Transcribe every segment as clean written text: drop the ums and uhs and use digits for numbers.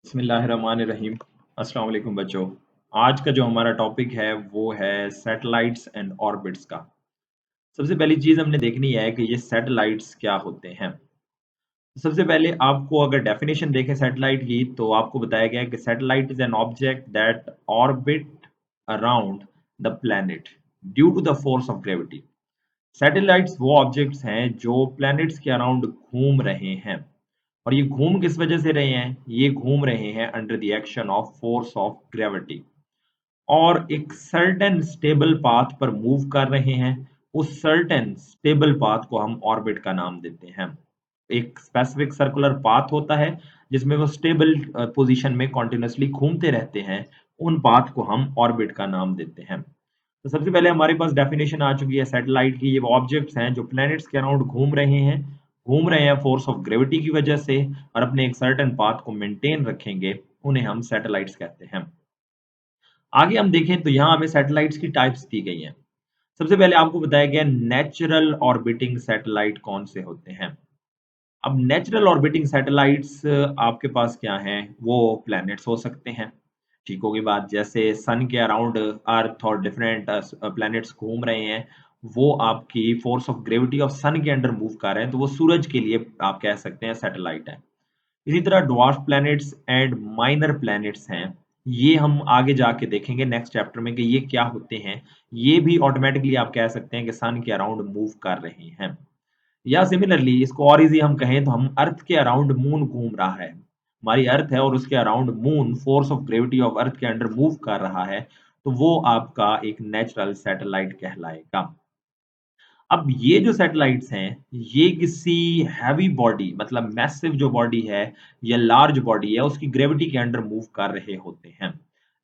बिस्मिल्लाहिर्रहमानिर्रहीम। अस्सलाम वालेकुम बच्चों। आज का जो हमारा टॉपिक है वो है सैटेलाइट्स एंड ऑर्बिट्स का। सबसे पहली चीज़ हमने देखनी है कि ये सैटेलाइट्स क्या होते हैं। सबसे पहले आपको अगर डेफिनेशन देखें सैटेलाइट की तो आपको बताया गया है कि satellite is an object that orbit around the planet due to the force of gravity. Satellites वो ऑब्जेक्ट्स हैं जो प्लैनेट्स के अराउंड घूम रहे हैं। और ये घूम किस वजह से रहे हैं? ये घूम रहे हैं under the action of force of gravity और एक सर्टेन स्टेबल पाथ पर मूव कर रहे हैं। उस सर्टेन स्टेबल पाथ को हम ऑर्बिट का नाम देते हैं। एक स्पेसिफिक सर्कुलर पाथ होता है जिसमें वो स्टेबल पोजीशन में कंटिन्यूअसली घूमते रहते हैं। उन पाथ को हम ऑर्बिट का नाम देते हैं। तो सबसे पहले हमारे पास डेफिनेशन आ चुकी है सैटेलाइट की। ये वो ऑब्जेक्ट्स हैं जो प्लैनेट्स के अराउंड घूम रहे हैं फोर्स ऑफ ग्रेविटी की वजह से और अपने एक सर्टेन पाथ को मेंटेन रखेंगे। उन्हें हम सैटेलाइट्स कहते हैं। आगे हम देखें तो यहाँ हमें सैटेलाइट्स की टाइप्स दी गई हैं। सबसे पहले आपको बताया गया नेचुरल ऑर्बिटिंग सैटेलाइट कौन से होते हैं। अब नेचुरल ऑर्बिटिंग सैटेलाइट्स आपके पास क्या हैं? वो प्लैनेट्स हो सकते हैं। ठीक होगी बात। जैसे सन के अराउंड अर्थ और डिफरेंट प्लैनेट्स घूम रहे हैं, वो आपकी फोर्स ऑफ ग्रेविटी ऑफ सन के अंडर मूव कर रहे हैं, तो वो सूरज के लिए आप कह सकते हैं सैटेलाइट है। इसी तरह dwarf planets and minor planets हैं। ये हम आगे जाके देखेंगे नेक्स्ट चैप्टर में कि ये क्या होते हैं। ये भी ऑटोमेटिकली आप कह सकते हैं कि सन के अराउंड मूव कर रहे हैं। या सिमिलरली इसको और इजी हम कहें तो हम अर्थ के अराउंड मून घूम रहा है। हमारी अर्थ है और उसके around moon force of gravity of earth के अंडर मूव कर रहा है, तो वो आपका एक नेचुरल सैटेलाइट कहलाएगा। अब ये जो सैटेलाइट्स हैं, ये किसी हैवी बॉडी मतलब मैसिव जो बॉडी है या लार्ज बॉडी है उसकी ग्रेविटी के अंडर मूव कर रहे होते हैं।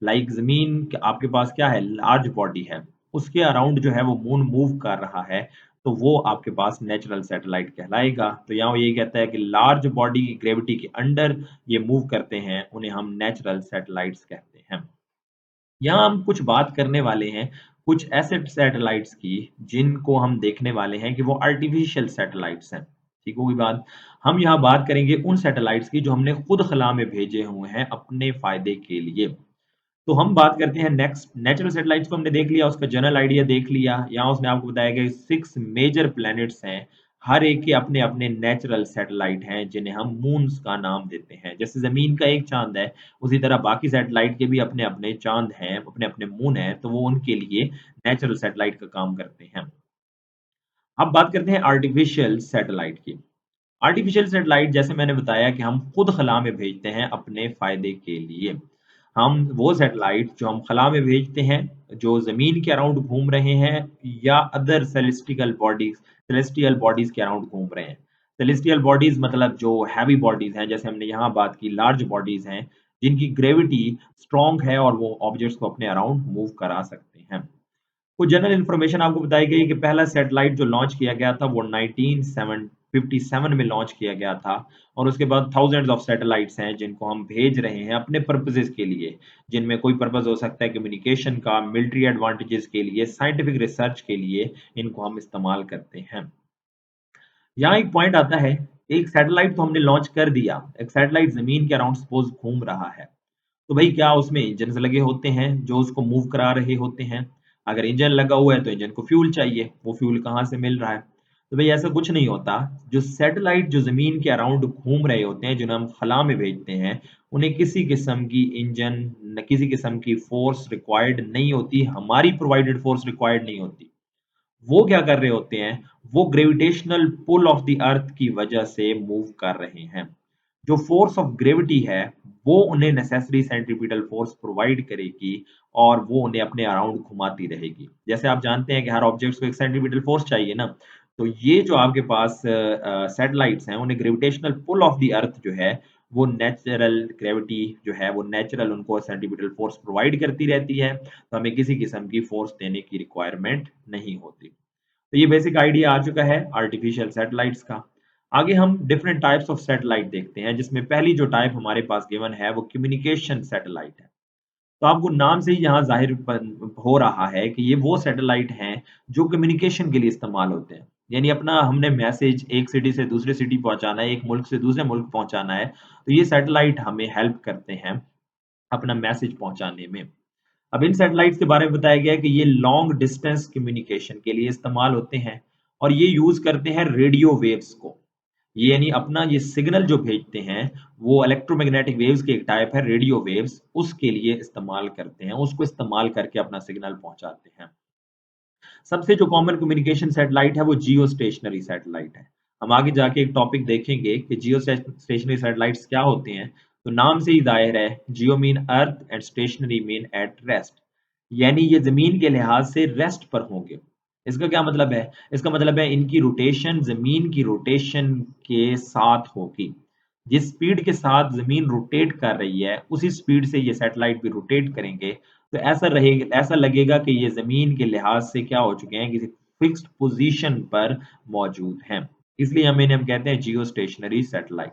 लाइक ज़मीन आपके पास क्या है? लार्ज बॉडी है। उसके अराउंड जो है वो मून मूव कर रहा है, तो वो आपके पास नेचुरल सैटेलाइट कहलाएगा। तो यहाँ वो यही कहता है कि लार्ज बॉडी की ग्रेविटी के अंडर ये मूव करते हैं, उन्हें हम नेचुरल सैटेलाइट्स कहते हैं। यहाँ हम कुछ बात करने वाले हैं कुछ ऐसे सैटेलाइट्स की जिनको हम देखने वाले हैं कि वो आर्टिफिशियल सैटेलाइट्स हैं। ठीक होगी बात। हम यहाँ बात करेंगे उन सैटेलाइट्स की जो हमने खुद खला में भेजे हुए हैं अपने फायदे के लिए। तो हम बात करते हैं नेक्स्ट नेचुरल सैटेलाइट्स को हमने देख लिया, उसका जनरल आइडिया देख लिया। यहाँ उसने आपको बताया गया 6 मेजर प्लैनेट्स हैं। हर एक के अपने-अपने नेचुरल सैटेलाइट हैं जिन्हें हम मून्स का नाम देते हैं। जैसे ज़मीन का एक चाँद है, उसी तरह बाकी सैटेलाइट के भी अपने-अपने चाँद हैं, अपने-अपने मून हैं, तो वो उनके लिए नेचुरल सैटेलाइट का काम करते हैं। अब बात करते हैं आर्टिफिशियल सैटेलाइट की। आर्टिफिशियल सैटेलाइट जैसे मैंने बताया कि हम खुद खला में भेजते हैं अपने फायदे के लिए। हम वो सैटेलाइट जो हम खला में भेजते हैं, जो ज़मीन के अराउंड घूम रहे हैं या अदर सेलेस्टियल बॉडीज़ के अराउंड घूम रहे हैं। सेलेस्टियल बॉडीज़ मतलब जो हैवी बॉडीज़ हैं, जैसे हमने यहाँ बात की लार्ज बॉडीज़ हैं, जिनकी ग्रेविटी स्ट्रॉन्ग है और वो ऑब्जेक्ट्स को अपने अराउंड मूव करा सकते हैं। कुछ जनरल इन्फॉर्मेशन आपको बताई गई कि पहला सैटेलाइट जो लॉन्च किया गया था वो 1957 में लॉन्च किया गया था। और उसके बाद थाउजेंड्स ऑफ सैटेलाइट्स हैं जिनको हम भेज रहे हैं अपने पर्पसेस के लिए, जिनमें कोई पर्पस हो सकता है कम्युनिकेशन का, मिलिट्री एडवांटेजेस के लिए, साइंटिफिक रिसर्च के लिए इनको हम इस्तेमाल करते हैं। यहाँ एक पॉइंट आता है, एक सैटेलाइट तो हमने लॉन्च कर दिया, एक सैटेलाइट जमीन के अराउंड सपोज घूम रहा है, तो भाई क्या उसमें इंजन्स लगे होते हैं जो उसको मूव करा रहे होते हैं? अगर इंजन लगा हुआ है तो इंजन को फ्यूल चाहिए, वो फ्यूल कहाँ से मिल रहा है? तो भाई ऐसा कुछ नहीं होता। जो सैटेलाइट जो ज़मीन के अराउंड घूम रहे होते हैं, जिन्हें हम खला में भेजते हैं, उन्हें किसी किस्म की इंजन न किसी किस्म की फ़ोर्स रिक्वायर्ड नहीं होती, हमारी प्रोवाइडेड फ़ोर्स रिक्वायर्ड नहीं होती। वो क्या कर रहे होते हैं? वो gravitational pull of the earth की वजह से मूव कर रहे हैं। जो फोर्स ऑफ ग्रेविटी है, वो उन्हें नेसेसरी सेंट्रीपिटल फोर्स प्रोवाइड करेगी और वो उन्हें अपने अराउंड घुमाती रहेगी। जैसे आप जानते हैं कि हर ऑब्जेक्ट्स को एक सेंट्रीपिटल फोर्स चाहिए ना, तो ये जो आपके पास सैटेलाइट्स हैं, उन्हें gravitational pull of the earth जो है, वो नेचुरल ग्रेविटी जो है, वो नेचुरल उनको सेंट्रीपिटल फोर्स प्रोवाइड करती रहती है, तो हमें किसी किस्म की फोर्स देने की रिक्वायरमेंट नहीं होती। तो ये बेसिक आइडिया आ चुका है आर्टिफिशियल सैटेलाइट्स का। आगे हम डिफरेंट टाइप्स ऑफ सैटेलाइट देखते हैं, जिसमें पहली जो टाइप हमारे पास गिवन है वो कम्युनिकेशन सैटेलाइट है। तो आपको नाम से ही यहाँ ज़ाहिर हो रहा है कि ये वो सैटेलाइट हैं जो कम्युनिकेशन के लिए इस्तेमाल होते हैं। यानी अपना हमने मैसेज एक सिटी से दूसरी सिटी पहुँचाना है, एक मुल्क से दूसरे मुल्क पहुँचाना है, तो ये सैटेलाइट हमें हेल्प करते हैं अपना मैसेज पहुँचाने में। अब इन सैटेलाइट्स के बारे में बताया गया है कि ये लॉन्ग डिस्टेंस कम्युनिकेशन के लिए इस्तेमाल होते हैं और ये यूज़ करते हैं रेडियो वेव्स को। ये यानी अपना ये सिग्नल जो भेजते हैं, वो इलेक्ट्रोमैग्नेटिक वेव्स की एक टाइप है रेडियो वेव्स, उसके लिए इस्तेमाल करते हैं, उसको इस्तेमाल करके अपना सिग्नल पहुँचाते हैं। सबसे जो कॉमन कम्युनिकेशन सैटेलाइट है वो जियो स्टेशनरी सैटेलाइट है। हम आगे जाके एक टॉपिक देखेंगे कि जियो स्टेशनरी सैटेलाइट्स क्या होते हैं। तो नाम से ही ज़ाहिर है, geo mean earth and stationary mean at rest. यानी ये ज़मीन के लिहाज से रेस्ट पर होंगे। इसका क्या मतलब है? इसका मतलब है इनकी रोटेशन ज़मीन की रोटेशन के साथ होगी। जिस स्पीड के साथ ज़मीन रोटेट कर रही है, उसी स्पीड से ये सैटेलाइट भी रोटेट करेंगे। तो ऐसा लगेगा कि ये ज़मीन के लिहाज से क्या हो चुके हैं, किसी फिक्स्ड पोज़ीशन पर मौजूद हैं। इसलिए हम कहते हैं जियो स्टेशनरी सैटेलाइट।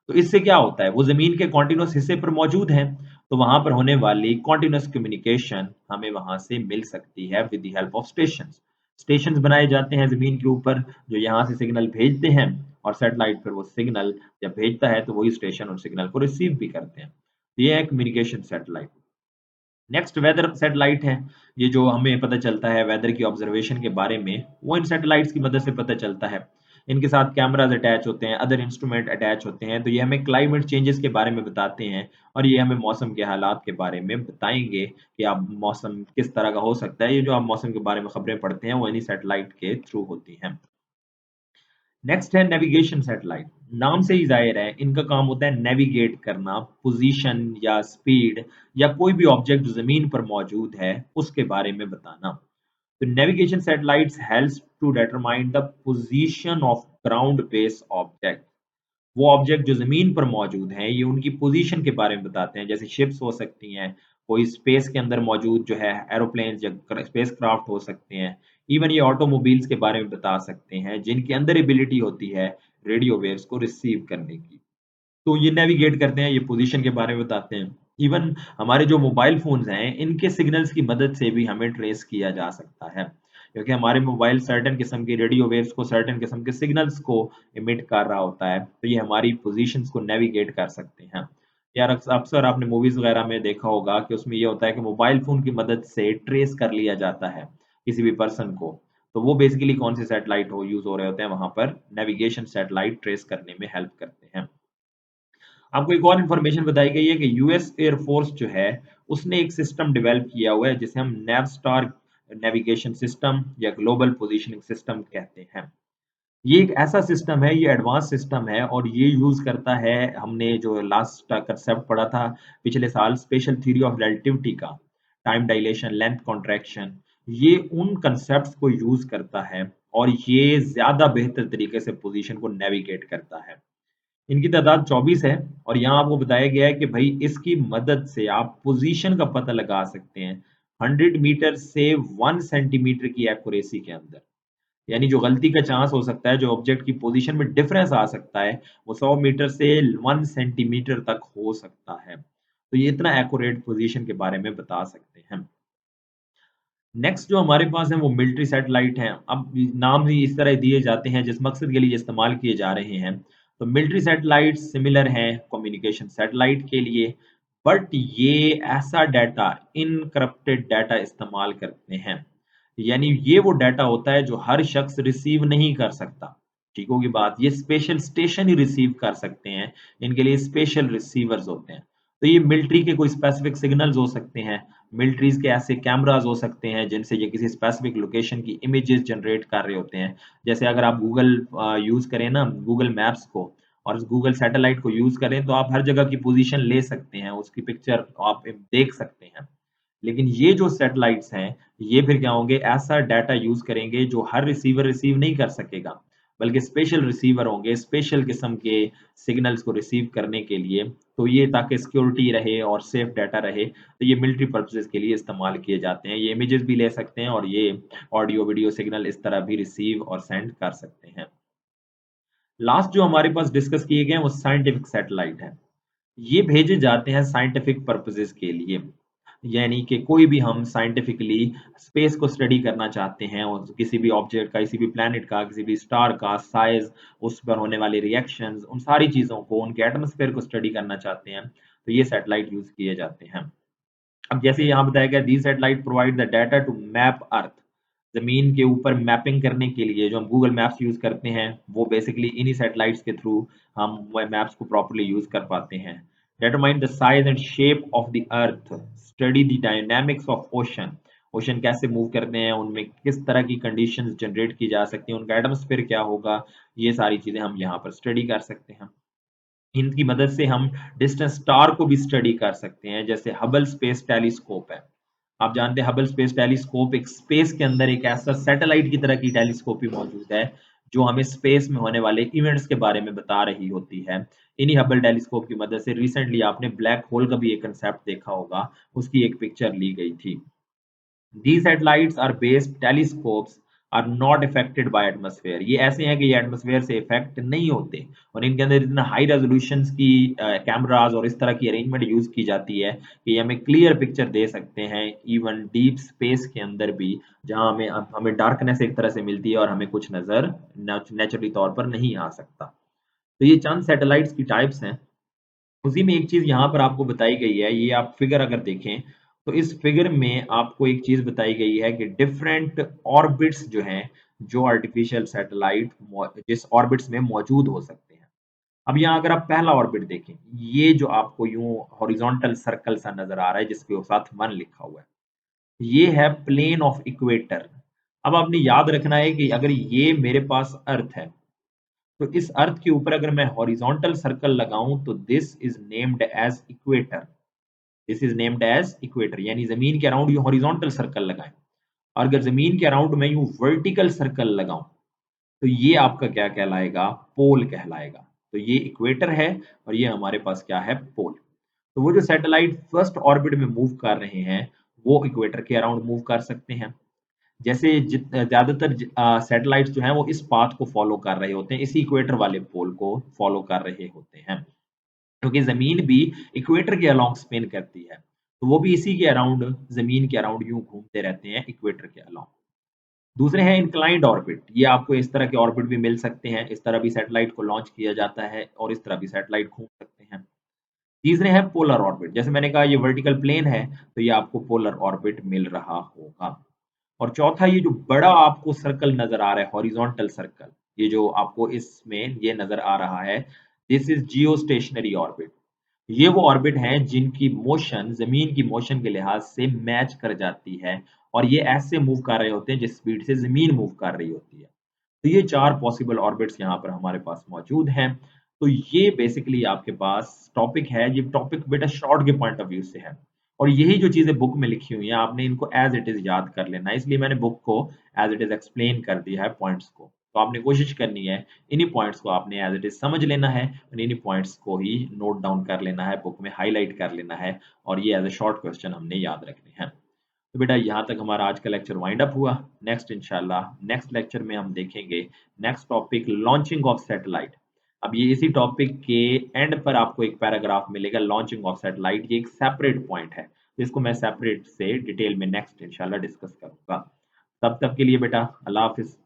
तो इससे क्या होता है, वो ज़मीन के कॉन्टिन्यूअस हिस्से पर मौजूद हैं, तो वहाँ पर होने वाली कॉन्टिन्यूअस कम्युनिकेशन हमें वहाँ से मिल सकती है with the help of stations. Stations बनाए जाते हैं ज़मीन के ऊपर, जो यहाँ से सिग्नल भेजते हैं और सैटेलाइट फिर वो सिग्नल जब भेजता है, तो वही स्टेशन उन सिग्नल को रिसीव भी करते हैं। तो ये है communication satellite. Next weather satellite है। ये जो हमें पता चलता है वेदर की ऑब्जर्वेशन के बारे में, वो इन सैटेलाइट्स की मदद से पता चलता है। इनके साथ कैमरास अटैच होते हैं, अदर इंस्ट्रूमेंट अटैच होते हैं, तो ये हमें क्लाइमेट चेंजेस के बारे में बताते हैं और ये हमें मौसम के हालात के बारे में बताएँगे कि अब मौसम किस तरह का हो सकता है। ये जो आप मौसम के बारे में खबरें पढ़ते हैं, वो इन्हीं सैटेलाइट के थ्रू होती हैं। नेक्स्ट है नेविगेशन सैटेलाइट। नाम से ही ज़ाहिर है, इनका काम होता है नेविगेट करना, पोजीशन या स्पीड या कोई भी ऑब्जेक्ट जो ज़मीन पर मौजूद है, उसके बारे में बताना। तो navigation satellites helps to determine the position of ground based object. वो ऑब्जेक्ट जो ज़मीन पर मौजूद हैं, ये उनकी पोज़ीशन के बारे में बताते हैं, जैसे शिप्स हो सकती हैं, कोई स्पेस के अंदर मौजूद जो है एरोप्लेन्स या स्पेस क्राफ्ट हो सकते हैं। इवन ये ऑटोमोबाइल्स के बारे में बता सकते हैं, जिनके अंदर एबिलिटी होती है रेडियो वेव्स को रिसीव करने की। तो ये नेविगेट करते हैं, ये पोज़ीशन के बारे में बताते हैं। इवन हमारे जो मोबाइल फ़ोन्स हैं, इनके सिग्नल्स की मदद से भी हमें ट्रेस किया जा सकता है। क्योंकि हमारे मोबाइल सर्टेन किस्म की रेडियो वेव्स को, सर्टेन किस्म के सिग्नल्स को एमिट कर रहा होता है, तो ये हमारी पोज़ीशंस को नेविगेट कर सकते हैं। यार अक्सर आपने मूवीज़ वगैरह में देखा होगा कि उसमें ये होता है कि मोबाइल फ़ोन की मदद से ट्रेस कर लिया जाता है, किसी भी पर्सन को। तो वो बेसिकली कौन से सैटेलाइट हो यूज़ हो रहे होते हैं वहाँ पर नेविगेशन सैटेलाइट ट्रेस करने में हेल्प करते हैं। आपको एक और इन्फॉर्मेशन बताई गई है कि यूएस एयर फोर्स जो है, उसने एक सिस्टम डेवलप किया हुआ है जिसे हम नेवस्टार नेविगेशन सिस्टम या ग्लोबल पोजीशनिंग सिस्टम कहते हैं। ये एक ऐसा सिस्टम है, ये एडवांस सिस्टम है और ये यूज़ करता है, हमने जो लास्ट कांसेप्ट पढ़ा था पिछले साल स्पेशल थ्योरी ऑफ रिलेटिविटी का, टाइम डायलेशन, लेंथ कॉन्ट्रैक्शन, ये उन कांसेप्ट्स को यूज़ करता है और ये ज़्यादा बेहतर तरीके से पोजीशन को नेविगेट करता है। इनकी तादाद 24 है और यहाँ आपको बताया गया है कि भई इसकी मदद से आप पोज़ीशन का पता लगा सकते हैं, 100 मीटर से 1 सेंटीमीटर की एक्यूरेसी के अंदर। यानी जो गलती का चांस हो सकता है, जो ऑब्जेक्ट की पोज़ीशन में डिफरेंस आ सकता है, वो 100 मीटर से 1 सेंटीमीटर तक हो सकता है। तो ये इतना एक्यूरेट पोज़ीशन के बारे में बता सकते हैं। नेक्स्ट जो हमारे पास है वो मिलिट्री सैटेलाइट हैं। अब नाम ही इस तरह दिए जाते हैं जिस मकसद के लिए इस्तेमाल किए जा रहे हैं। तो मिलिट्री सैटेलाइट सिमिलर हैं कम्युनिकेशन सैटेलाइट के लिए, बट ये ऐसा डाटा, इनकरप्टेड डाटा इस्तेमाल करते हैं। यानी ये वो डाटा होता है जो हर शख्स रिसीव नहीं कर सकता। ठीक होगी बात, ये स्पेशल स्टेशन ही रिसीव कर सकते हैं। इनके लिए स्पेशल रिसीवर्स होते हैं। तो ये मिलिट्री के कोई स्पेसिफिक सिग्नल्स हो सकते हैं, मिलिट्रीज़ के ऐसे कैमराज़ हो सकते हैं जिनसे ये किसी स्पेसिफिक लोकेशन की इमेजेस जनरेट कर रहे होते हैं। जैसे अगर आप गूगल यूज़ करें ना, गूगल मैप्स को और उस गूगल सैटेलाइट को यूज़ करें, तो आप हर जगह की पोज़ीशन ले सकते हैं, उसकी पिक्चर आप देख सकते हैं। लेकिन ये जो सैटेलाइट्स हैं, ये फिर क्या होंगे, ऐसा डाटा यूज़ करेंगे जो हर रिसीवर रिसीव नहीं कर सकेगा, बल्कि स्पेशल रिसीवर होंगे, स्पेशल किस्म के सिग्नल्स को रिसीव करने के लिए। तो ये ताकि सिक्योरिटी रहे और सेफ डाटा रहे, तो ये मिलिट्री पर्पसेज़ के लिए इस्तेमाल किए जाते हैं। ये इमेजेस भी ले सकते हैं और ये ऑडियो, वीडियो सिग्नल इस तरह भी रिसीव और सेंड कर सकते हैं। लास्ट जो हमारे पास डिस्कस किए गए हैं, वो साइंटिफिक सैटेलाइट है। ये भेजे जाते हैं साइंटिफिक पर्पसेज़ के लिए। यानी कि कोई भी हम साइंटिफिकली स्पेस को स्टडी करना चाहते हैं और किसी भी ऑब्जेक्ट का, किसी भी प्लैनेट का, किसी भी स्टार का साइज़, उस पर होने वाले रिएक्शंस, उन सारी चीज़ों को, उनके एटमॉस्फेयर को स्टडी करना चाहते हैं, तो ये सैटेलाइट यूज़ किए जाते हैं। अब जैसे यहाँ बताया गया these satellite provide the data to map earth. ज़मीन के ऊपर मैपिंग करने के लिए जो हम गूगल मैप्स यूज़ करते हैं, वो बेसिकली इन्हीं सैटेलाइट्स के थ्रू हम वो मैप्स को प्रॉपर्ली यूज़ कर पाते हैं। Determine the size and shape of the earth, study the dynamics of ocean. Ocean कैसे मूव करते हैं, उनमें किस तरह की कंडीशंस जनरेट की जा सकती हैं, उनका एटमॉस्फेयर क्या होगा, ये सारी चीज़ें हम यहाँ पर स्टडी कर सकते हैं। इनकी मदद से हम डिस्टेंट स्टार को भी स्टडी कर सकते हैं, जैसे हबल स्पेस टेलीस्कोप है। आप जानते हैं हबल स्पेस टेलीस्कोप एक स्पेस के अंदर एक ऐसा सैटेलाइट की तरह की टेलीस्कोप भी मौजूद है, जो हमें स्पेस में होने वाले इवेंट्स के बारे में बता रही होती है। इन्हीं हबल टेलीस्कोप की मदद से रिसेंटली आपने ब्लैक होल का भी एक कांसेप्ट देखा होगा, उसकी एक पिक्चर ली गई थी। These satellites are based telescopes are not affected by atmosphere। ये ऐसे हैं कि ये एटमॉस्फेयर से इफेक्ट नहीं होते और इनके अंदर इतना हाई रेजोल्यूशंस की कैमरास और इस तरह की अरेंजमेंट यूज की जाती है कि ये हमें क्लियर पिक्चर दे सकते हैं इवन डीप स्पेस के अंदर भी, जहां हमें हमें डार्कनेस एक तरह से मिलती है और हमें कुछ नजर नेचुरली तौर पर नहीं आ सकता। तो ये चंद सैटेलाइट्स की टाइप्स हैं। उसी में एक चीज़ यहाँ पर आपको बताई गई है, ये आप फिगर अगर देखें, तो इस फिगर में आपको एक चीज़ बताई गई है कि डिफरेंट ऑर्बिट्स जो हैं, जो आर्टिफिशियल सैटेलाइट जिस ऑर्बिट्स में मौजूद हो सकते हैं। अब यहाँ अगर आप पहला ऑर्बिट देखें, ये जो आपको यूँ हॉरिजॉन्टल सर्कल सा नज़र आ रहा है, जिसके साथ 1 लिखा हुआ है, ये है प्लेन ऑफ इक्वेटर। अब आपने याद रखना है कि अगर ये मेरे पास अर्थ है, तो इस अर्थ के ऊपर अगर मैं हॉरिजॉन्टल सर्कल लगाऊं तो this is named as equator. This is named as equator, यानी जमीन के अराउंड यू हॉरिजॉन्टल सर्कल लगाएं और अगर जमीन के अराउंड मैं यूं वर्टिकल सर्कल लगाऊं तो ये आपका क्या कहलाएगा, पोल कहलाएगा। तो ये इक्वेटर है और ये हमारे पास क्या है, पोल। तो वो जो सैटेलाइट फर्स्ट ऑर्बिट में मूव कर रहे हैं, वो इक्वेटर के अराउंड मूव कर सकते हैं। जैसे ज़्यादातर सैटेलाइट्स जो हैं वो इस पाथ को फ़ॉलो कर रहे होते हैं, इसी इक्वेटर वाले पोल को फ़ॉलो कर रहे होते हैं। क्योंकि ज़मीन भी इक्वेटर के अलोंग स्पिन करती है, तो वो भी इसी के अराउंड ज़मीन के अराउंड यूँ घूमते रहते हैं इक्वेटर के अलोंग। दूसरे हैं इंक्लाइंड ऑर्बिट, ये आपको इस तरह के ऑर्बिट भी मिल सकते हैं, इस तरह भी सैटेलाइट को लॉन्च किया जाता है और इस तरह भी सैटेलाइट घूम सकते हैं। तीसरे हैं पोलर ऑर्बिट, जैसे मैंने कहा ये वर्टिकल प्लेन है, तो ये आपको पोलर ऑर्बिट मिल रहा होगा। और चौथा ये जो बड़ा आपको सर्कल नज़र आ रहा है हॉरिजॉन्टल सर्कल, ये जो आपको इसमें ये नज़र आ रहा है, दिस इज़ जियोस्टेशनरी ऑर्बिट। ये वो ऑर्बिट हैं जिनकी मोशन ज़मीन की मोशन के लिहाज से मैच कर जाती है और ये ऐसे मूव कर रहे होते हैं जिस स्पीड से ज़मीन मूव कर रही होती है। तो ये 4 पॉसिबल ऑर्बिट्स यहाँ पर हमारे पास मौजूद हैं। तो ये बेसिकली आपके पास टॉपिक है, ये टॉपिक बेटा शॉर्ट के पॉइंट ऑफ व्यू से है और यही जो चीज़ें बुक में लिखी हुई हैं, आपने इनको एज़ इट इज़ याद कर लेना है। इसलिए मैंने बुक को एज़ इट इज़ एक्सप्लेन कर दिया है पॉइंट्स को। तो आपने कोशिश करनी है, इन्हीं पॉइंट्स को आपने एज़ इट इज़ समझ लेना है और इन्हीं पॉइंट्स को ही नोट डाउन कर लेना है, बुक में हाइलाइट कर लेना है और ये एज़ अ शॉर्ट क्वेश्चन हमने याद रखने हैं। तो बेटा यहाँ तक हमारा आज का लेक्चर वाइंड अप हुआ। नेक्स्ट इंशाल्लाह नेक्स्ट लेक्चर में हम देखेंगे next topic launching of satellite. अब ये इसी टॉपिक के एंड पर आपको एक पैराग्राफ मिलेगा लॉन्चिंग ऑफ सैटेलाइट, ये एक सेपरेट पॉइंट है जिसको मैं सेपरेट से डिटेल में नेक्स्ट इंशाल्लाह डिस्कस करूंगा। तब तक के लिए बेटा अल्लाह हाफिज।